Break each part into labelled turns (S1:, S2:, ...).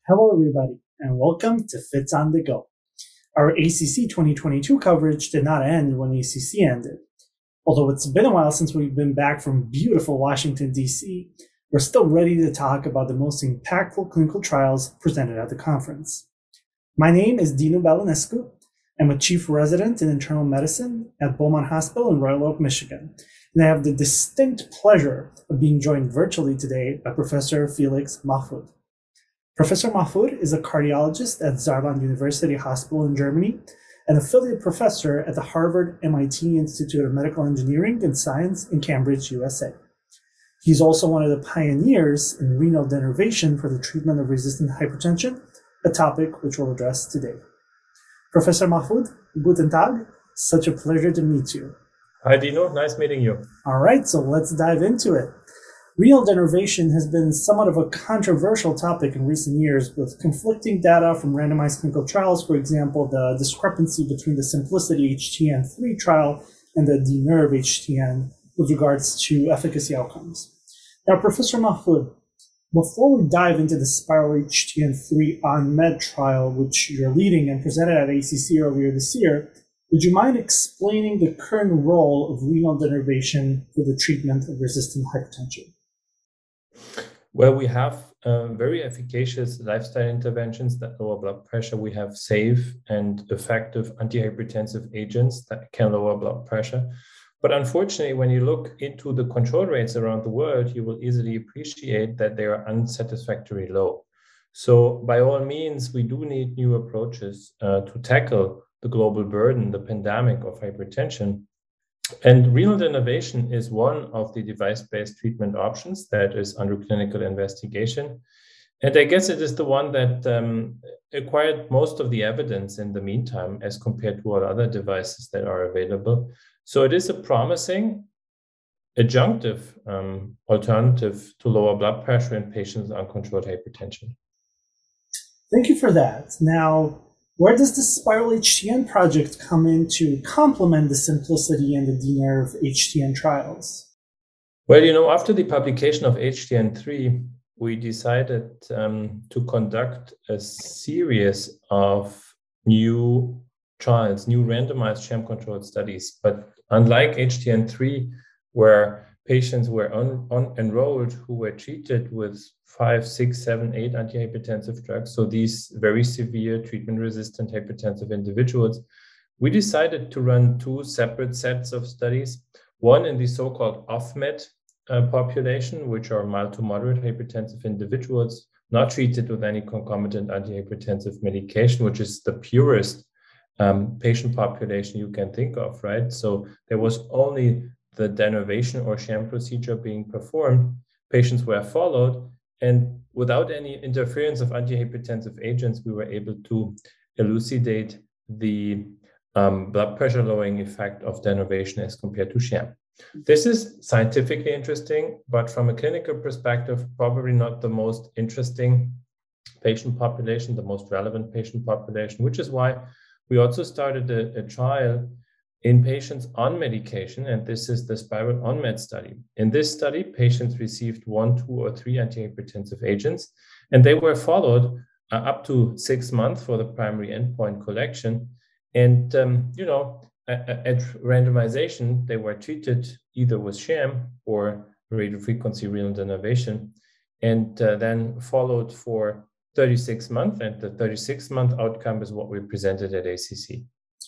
S1: Hello, everybody, and welcome to Fits on the Go. Our ACC 2022 coverage did not end when ACC ended. Although it's been a while since we've been back from beautiful Washington, D.C., we're still ready to talk about the most impactful clinical trials presented at the conference. My name is Dino Balanescu. I'm a chief resident in internal medicine at Beaumont Hospital in Royal Oak, Michigan, and I have the distinct pleasure of being joined virtually today by Professor Felix Mahfoud. Professor Mahfoud is a cardiologist at Saarland University Hospital in Germany, an affiliate professor at the Harvard-MIT Institute of Medical Engineering and Science in Cambridge, USA. He's also one of the pioneers in renal derivation for the treatment of resistant hypertension, a topic which we'll address today. Professor Mahfoud, guten Tag. Such a pleasure to meet you.
S2: Hi, Dino. Nice meeting you.
S1: All right, so let's dive into it. Renal derivation has been somewhat of a controversial topic in recent years, with conflicting data from randomized clinical trials. For example, the discrepancy between the Simplicity HTN-3 trial and the DENERVE HTN with regards to efficacy outcomes. Now, Professor Mahfoud, before we dive into the SPYRAL HTN-3 on-med trial, which you're leading and presented at ACC earlier this year, would you mind explaining the current role of renal derivation for the treatment of resistant hypertension?
S2: Well, we have very efficacious lifestyle interventions that lower blood pressure. We have safe and effective antihypertensive agents that can lower blood pressure. But unfortunately, when you look into the control rates around the world, you will easily appreciate that they are unsatisfactorily low. So by all means, we do need new approaches to tackle the global burden, the pandemic of hypertension. And renal denervation is one of the device-based treatment options that is under clinical investigation. And I guess it is the one that acquired most of the evidence in the meantime as compared to all other devices that are available. So it is a promising adjunctive alternative to lower blood pressure in patients with uncontrolled hypertension.
S1: Thank you for that. Now, where does the SPYRAL HTN project come in to complement the Simplicity and the DENERVE HTN trials?
S2: Well, after the publication of HTN-3, we decided to conduct a series of new trials, new randomized sham-controlled studies. But unlike HTN-3, where patients were enrolled who were treated with 5, 6, 7, 8 antihypertensive drugs, so these very severe treatment-resistant hypertensive individuals, we decided to run two separate sets of studies, one in the so-called off-med population, which are mild to moderate hypertensive individuals, not treated with any concomitant antihypertensive medication, which is the purest patient population you can think of, right? So there was only the denervation or sham procedure being performed. Patients were followed, and without any interference of antihypertensive agents, we were able to elucidate the blood pressure lowering effect of denervation as compared to sham. This is scientifically interesting, but from a clinical perspective, probably not the most interesting patient population, the most relevant patient population, which is why we also started a trial in patients on medication, and this is the SPYRAL on-med study. In this study, patients received 1, 2, or 3 antihypertensive agents, and they were followed up to 6 months for the primary endpoint collection. And, at randomization, they were treated either with sham or radiofrequency renal denervation, and then followed for 36 months. And the 36-month outcome is what we presented at ACC.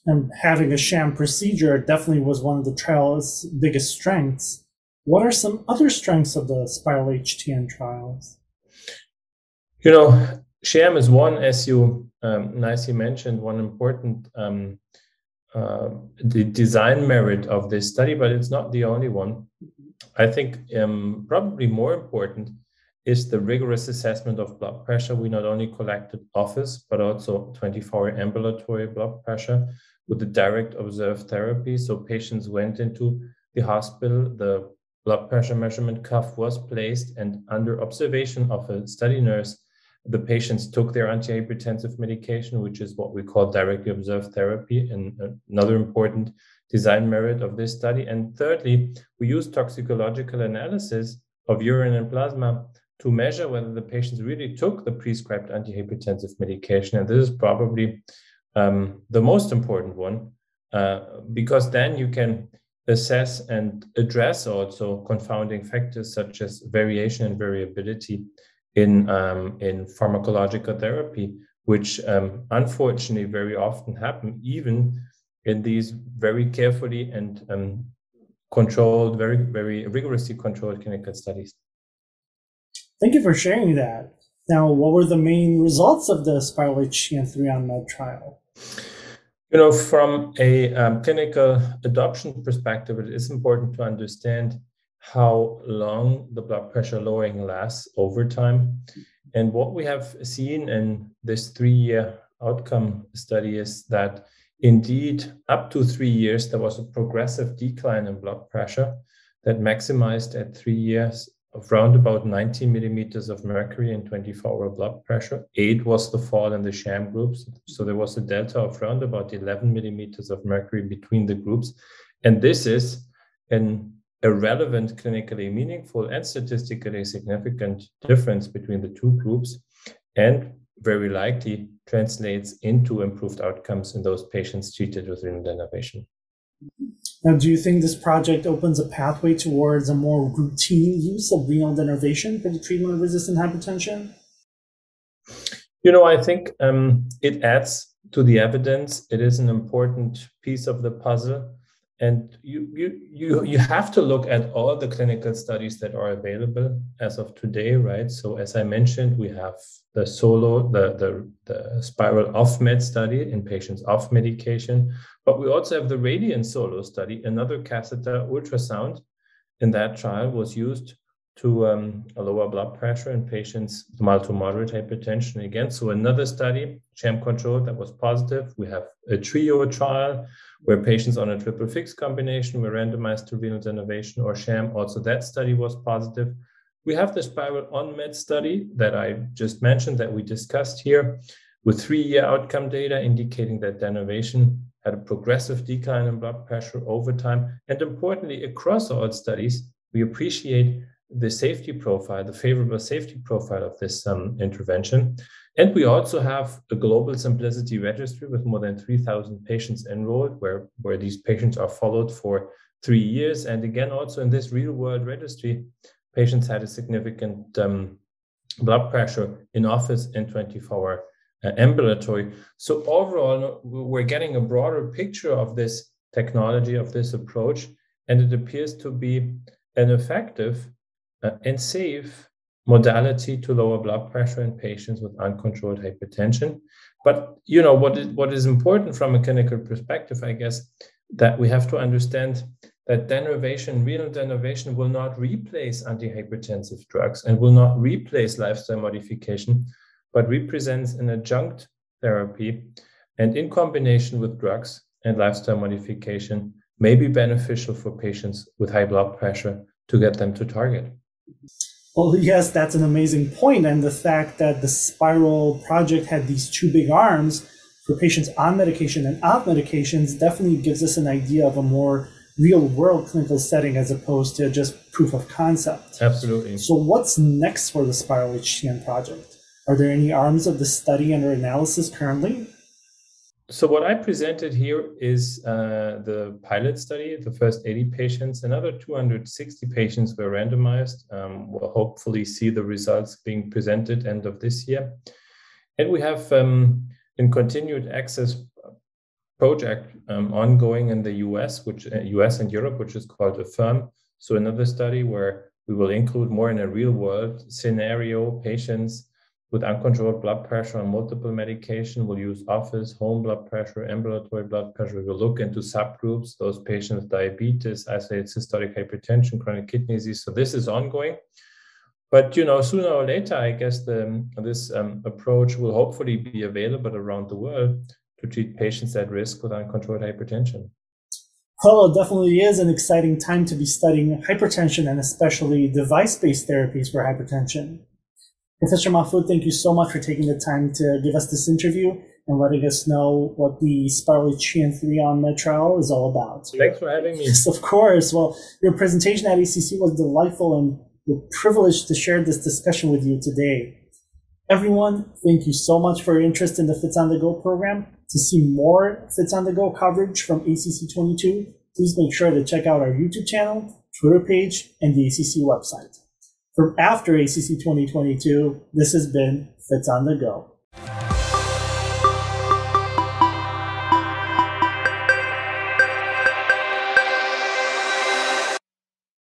S1: And having a sham procedure definitely was one of the trial's biggest strengths. What are some other strengths of the SPYRAL HTN trials?
S2: Sham is one, as you nicely mentioned, one important the design merit of this study, but it's not the only one. I think probably more important is the rigorous assessment of blood pressure. We not only collected office, but also 24-hour ambulatory blood pressure with the direct observed therapy. So patients went into the hospital, the blood pressure measurement cuff was placed, and under observation of a study nurse, the patients took their antihypertensive medication, which is what we call directly observed therapy, and another important design merit of this study. And thirdly, we used toxicological analysis of urine and plasma to measure whether the patients really took the prescribed antihypertensive medication. And this is probably the most important one, because then you can assess and address also confounding factors such as variation and variability in pharmacological therapy, which unfortunately very often happen even in these very carefully and controlled, very, very rigorously controlled clinical studies.
S1: Thank you for sharing that. Now, what were the main results of the SPYRAL HTN-3 on-med trial?
S2: You know, from a clinical adoption perspective, it is important to understand how long the blood pressure lowering lasts over time. And what we have seen in this 3-year outcome study is that indeed, up to 3 years, there was a progressive decline in blood pressure that maximized at 3 years of around about 90 millimeters of mercury in 24-hour blood pressure. 8 was the fall in the sham groups. So there was a delta of around about 11 millimeters of mercury between the groups. And this is an irrelevant, clinically meaningful and statistically significant difference between the two groups, and very likely translates into improved outcomes in those patients treated with renal denervation.
S1: Now, do you think this project opens a pathway towards a more routine use of renal denervation for the treatment of resistant hypertension?
S2: You know, I think it adds to the evidence. It is an important piece of the puzzle. And you have to look at all the clinical studies that are available as of today, right? So as I mentioned, we have the SPYRAL off-med study in patients off medication, but we also have the RADIANT SOLO study. Another catheter ultrasound in that trial was used to lower blood pressure in patients with mild to moderate hypertension again. So another study, sham controlled, that was positive. We have a TRIO trial where patients on a triple fixed combination were randomized to renal denervation or sham. Also that study was positive. We have the SPYRAL on-med study that I just mentioned that we discussed here, with 3-year outcome data indicating that denervation had a progressive decline in blood pressure over time. And importantly, across all studies, we appreciate the safety profile, the favorable safety profile of this intervention. And we also have a global simplicity registry with more than 3,000 patients enrolled, where these patients are followed for 3 years. And again, also in this real world registry, patients had a significant blood pressure in office and 24-hour ambulatory. So overall, we're getting a broader picture of this technology, of this approach, and it appears to be an effective and safe modality to lower blood pressure in patients with uncontrolled hypertension. But you know what is important from a clinical perspective, I guess, that we have to understand that denervation, renal denervation, will not replace antihypertensive drugs and will not replace lifestyle modification, but represents an adjunct therapy, and in combination with drugs and lifestyle modification may be beneficial for patients with high blood pressure to get them to target.
S1: Well, yes, that's an amazing point. And the fact that the SPYRAL project had these two big arms for patients on medication and off medications definitely gives us an idea of a more real-world clinical setting as opposed to just proof of concept.
S2: Absolutely.
S1: So what's next for the SPYRAL HTN project? Are there any arms of the study under analysis currently?
S2: So what I presented here is the pilot study, the first 80 patients. Another 260 patients were randomized. We'll hopefully see the results being presented end of this year. And we have in continued access project ongoing in the US and Europe, which is called AFFIRM. So another study where we will include more in a real world scenario patients with uncontrolled blood pressure on multiple medication. We'll use office, home blood pressure, ambulatory blood pressure. We'll look into subgroups, those patients with diabetes, isolated systolic hypertension, chronic kidney disease. So this is ongoing. But you know, sooner or later, I guess this approach will hopefully be available around the world to treat patients at risk with uncontrolled hypertension.
S1: Well, it definitely is an exciting time to be studying hypertension and especially device-based therapies for hypertension. Professor Mahfoud, thank you so much for taking the time to give us this interview and letting us know what the SPYRAL HTN-3 on-med trial is all about.
S2: Thanks for having me.
S1: Yes, of course. Well, your presentation at ACC was delightful, and We're privileged to share this discussion with you today. Everyone, thank you so much for your interest in the Fits on the Go program. To see more Fits on the Go coverage from ACC 22, please make sure to check out our YouTube channel, Twitter page, and the ACC website. From after ACC 2022, this has been Fits on the Go.